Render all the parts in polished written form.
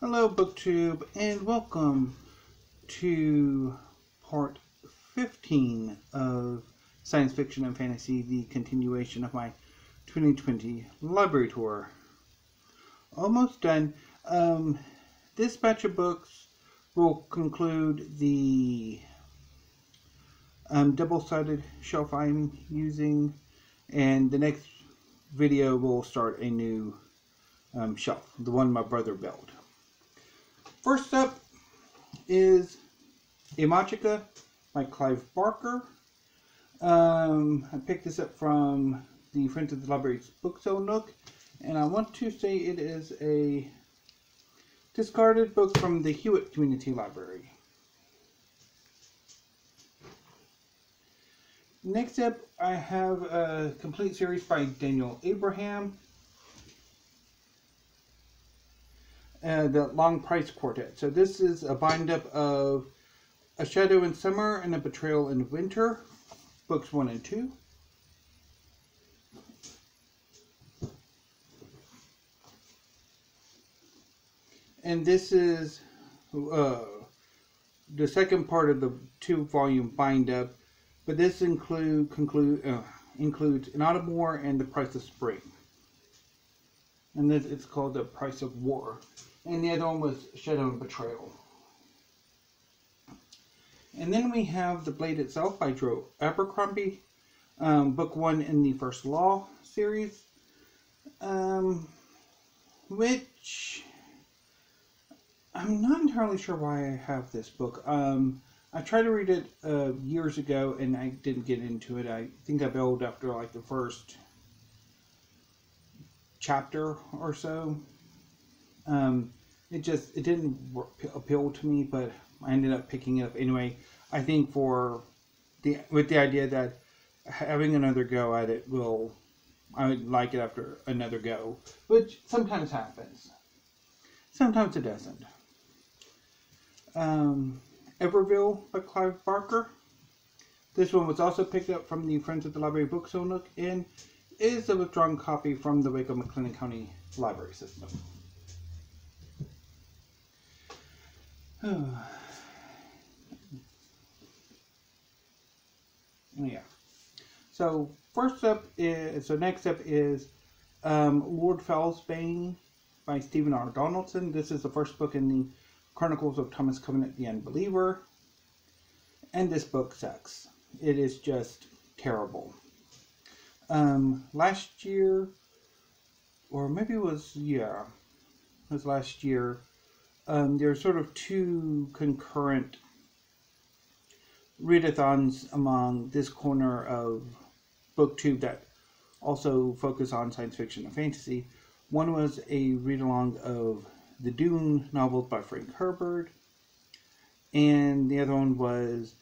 Hello, BookTube, and welcome to part 15 of Science Fiction and Fantasy, the continuation of my 2020 library tour. Almost done. This batch of books will conclude the double-sided shelf I'm using, and the next video will start a new shelf, the one my brother built. First up is Imajica by Clive Barker. I picked this up from the Friends of the Library's Book Sale Nook, and I want to say it is a discarded book from the Hewitt Community Library. Next up, I have a complete series by Daniel Abraham, the Long Price Quartet. So this is a bind-up of A Shadow in Summer and A Betrayal in Winter, books 1 and 2. And this is the second part of the 2-volume bind-up, but this includes An Autumn War and The Price of Spring. And this it's called The Price of War. And the other one was Shadow and Betrayal. And then we have The Blade Itself by Joe Abercrombie, book 1 in the First Law series, which I'm not entirely sure why I have this book. I tried to read it years ago and I didn't get into it. I think I bailed after like the first chapter or so. It didn't appeal to me, but I ended up picking it up anyway. I think with the idea that having another go at it I would like it after another go, which sometimes happens. Sometimes it doesn't. Everville by Clive Barker. This one was also picked up from the Friends of the Library Book Sale Nook and is a withdrawn copy from the Waco-McLennan County Library System. Yeah. So next up is Lord Fellsbane by Stephen R. Donaldson. This is the first book in the Chronicles of Thomas Covenant the Unbeliever. And this book sucks. It is just terrible. Last year, or maybe it was last year, there are sort of two concurrent readathons among this corner of BookTube that also focus on science fiction and fantasy. One was a read-along of the Dune novels by Frank Herbert, and the other one was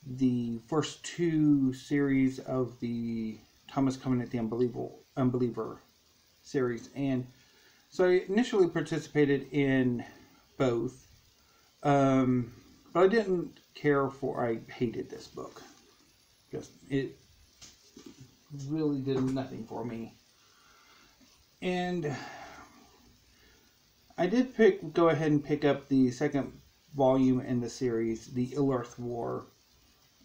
the first 2 series of the Thomas Covenant the Unbeliever series. And so I initially participated in both, but I didn't care I hated this book. It really did nothing for me. And I did go ahead and pick up the second volume in the series, The Ill-Earth War.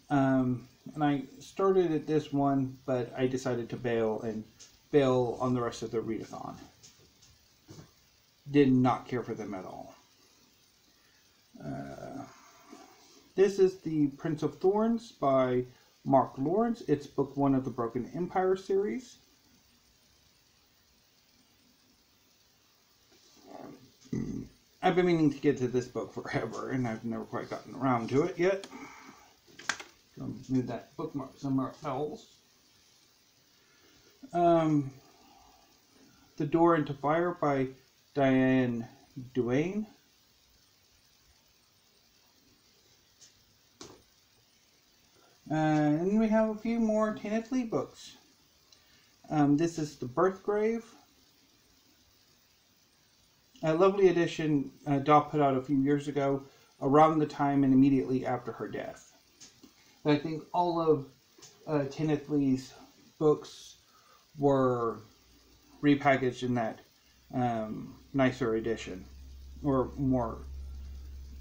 And I started at this one, but I decided to bail on the rest of the readathon. Did not care for them at all. This is The Prince of Thorns by Mark Lawrence. It's book 1 of the Broken Empire series. I've been meaning to get to this book forever, and I've never quite gotten around to it yet. Gonna move that bookmark somewhere else. The Door into Fire by Diane Duane. And we have a few more Tanith Lee books. This is The Birthgrave. A lovely edition Daw put out a few years ago, around the time and immediately after her death. I think all of Tanith Lee's books were repackaged in that nicer edition. or more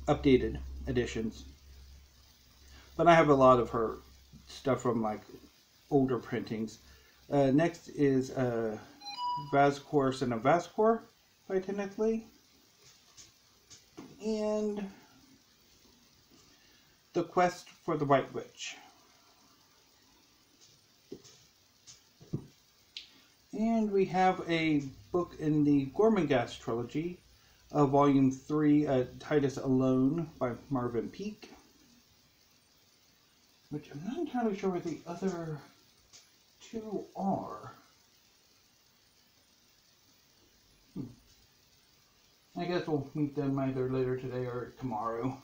updated editions. But I have a lot of her stuff from like older printings. Next is Vascor Son of Vascor by Kenneth Lee. And The Quest for the White Witch. And we have a book in the Gormenghast trilogy, Volume 3, Titus Alone by Marvin Peake. Which I'm not entirely sure what the other two are. I guess we'll meet them either later today or tomorrow.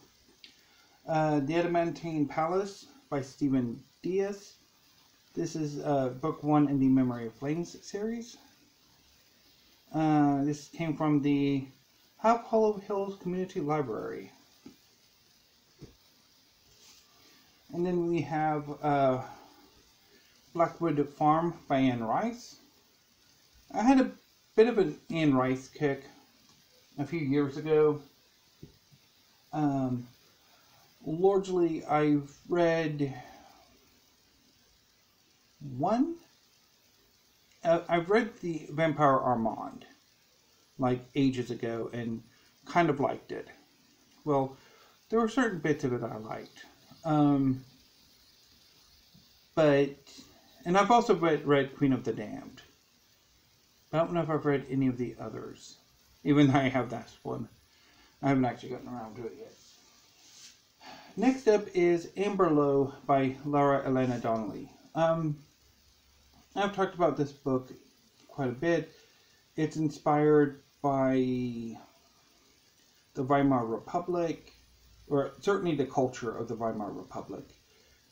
The Adamantine Palace by Stephen Diaz. This is book 1 in the Memory of Flames series. This came from the Half Hollow Hills Community Library. And then we have Blackwood Farm by Anne Rice. I had a bit of an Anne Rice kick a few years ago. Largely, I've read one. I've read the Vampire Armand like ages ago and kind of liked it. Well, there were certain bits of it I liked. And I've also read Queen of the Damned. I don't know if I've read any of the others, even though I have that one. I haven't actually gotten around to it yet. Next up is Amberlow by Laura Elena Donnelly. I've talked about this book quite a bit. It's inspired by the Weimar Republic, or certainly the culture of the Weimar Republic.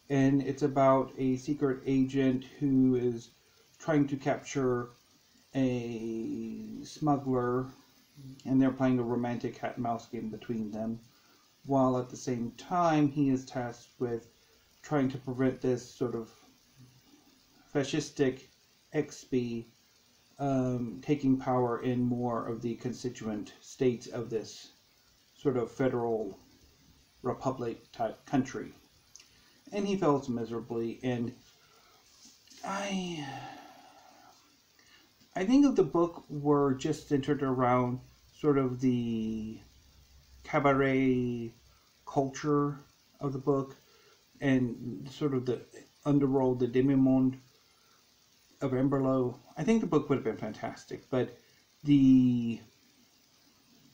And it's about a secret agent who is trying to capture a smuggler, and they're playing a romantic cat and mouse game between them, while at the same time he is tasked with trying to prevent this sort of fascistic XB taking power in more of the constituent states of this sort of federal republic type country. And he fails miserably, and I think if the book were just centered around sort of the cabaret culture of the book and sort of the underworld, the demi-monde of Amberlow, I think the book would have been fantastic. But the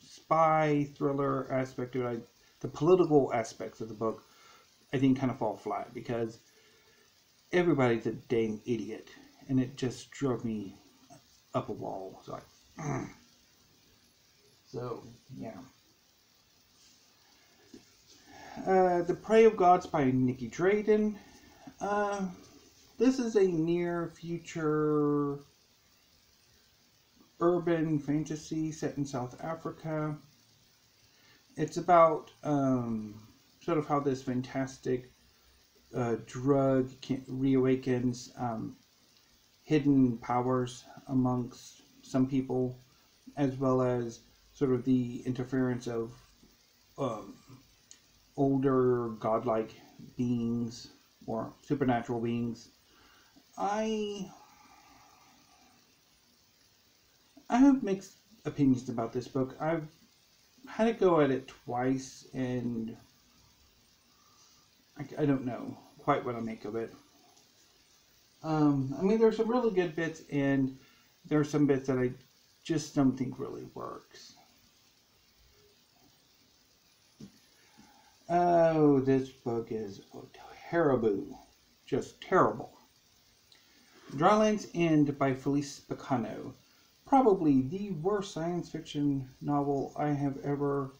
spy thriller aspect of it, the political aspects of the book, I think kind of fall flat because everybody's a dang idiot, and it just drove me up a wall. It's like, so yeah. The Prey of Gods by Nikki Drayden. This is a near future urban fantasy set in South Africa. It's about sort of how this fantastic drug reawakens hidden powers amongst some people, as well as sort of the interference of older godlike beings or supernatural beings. I have mixed opinions about this book. I've had to go at it twice, and I don't know quite what I make of it. I mean, there's some really good bits, and there are some bits that I just don't think really works. Oh, this book is terrible. Just terrible. Dryland's End by Felice Picano. Probably the worst science fiction novel I have ever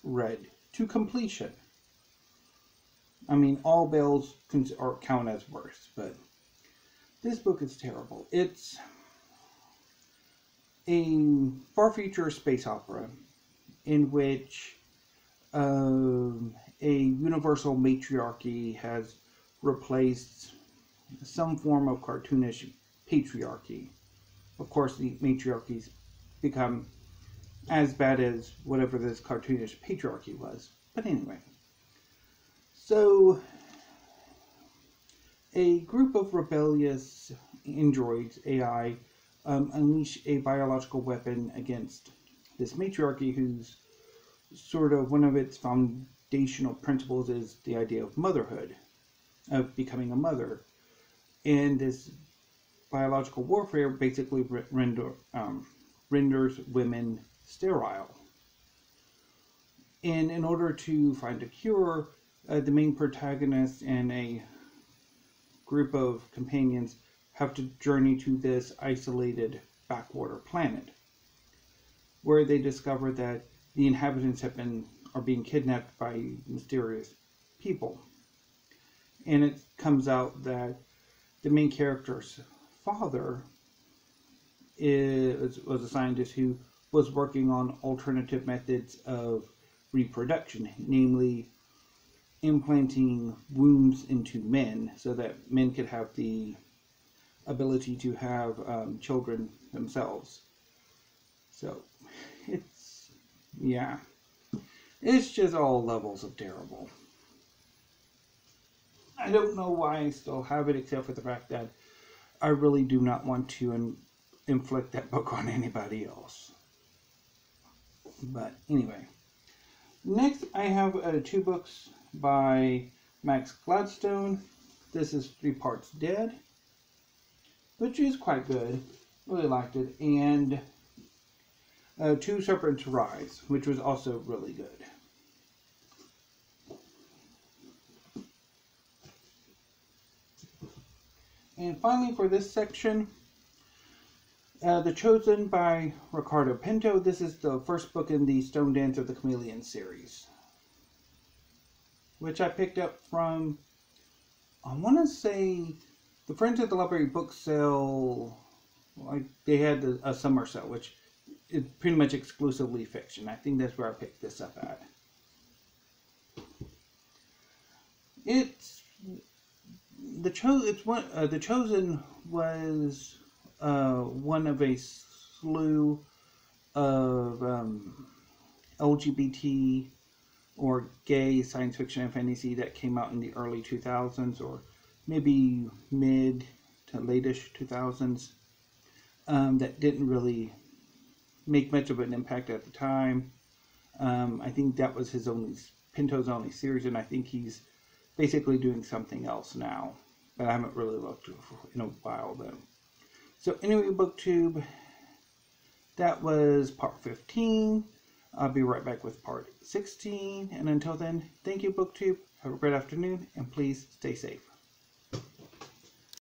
read to completion. I mean, all bells count as worst, but this book is terrible. It's a far future space opera in which a universal matriarchy has replaced some form of cartoonish patriarchy. Of course, the matriarchies become as bad as whatever this cartoonish patriarchy was. But anyway, so a group of rebellious androids, AI, unleash a biological weapon against this matriarchy, whose sort of one of its foundational principles is the idea of motherhood, of becoming a mother. And this biological warfare basically renders women sterile. And in order to find a cure, the main protagonist and a group of companions have to journey to this isolated backwater planet, where they discover that the inhabitants are being kidnapped by mysterious people. And it comes out that the main character's father was a scientist who was working on alternative methods of reproduction, namely implanting wombs into men so that men could have the ability to have children themselves. So it's just all levels of terrible. I don't know why I still have it, except for the fact that I really do not want to inflict that book on anybody else. But anyway, next I have 2 books by Max Gladstone. This is 3 Parts Dead, which is quite good. Really liked it. And 2 Serpents Rise, which was also really good. And finally, for this section, The Chosen by Ricardo Pinto. This is the first book in the Stone Dance of the Chameleon series, which I picked up from, I want to say, the Friends at the Library book sale. Like, they had a summer sale, which is pretty much exclusively fiction. I think that's where I picked this up at. The Chosen was one of a slew of LGBT or gay science fiction and fantasy that came out in the early 2000s, or maybe mid to late-ish 2000s, that didn't really make much of an impact at the time. I think that was Pinto's only series, and I think he's basically doing something else now, but I haven't really looked in a while though. So anyway, BookTube, that was part 15. I'll be right back with part 16, and until then, thank you, BookTube. Have a great afternoon, and please stay safe.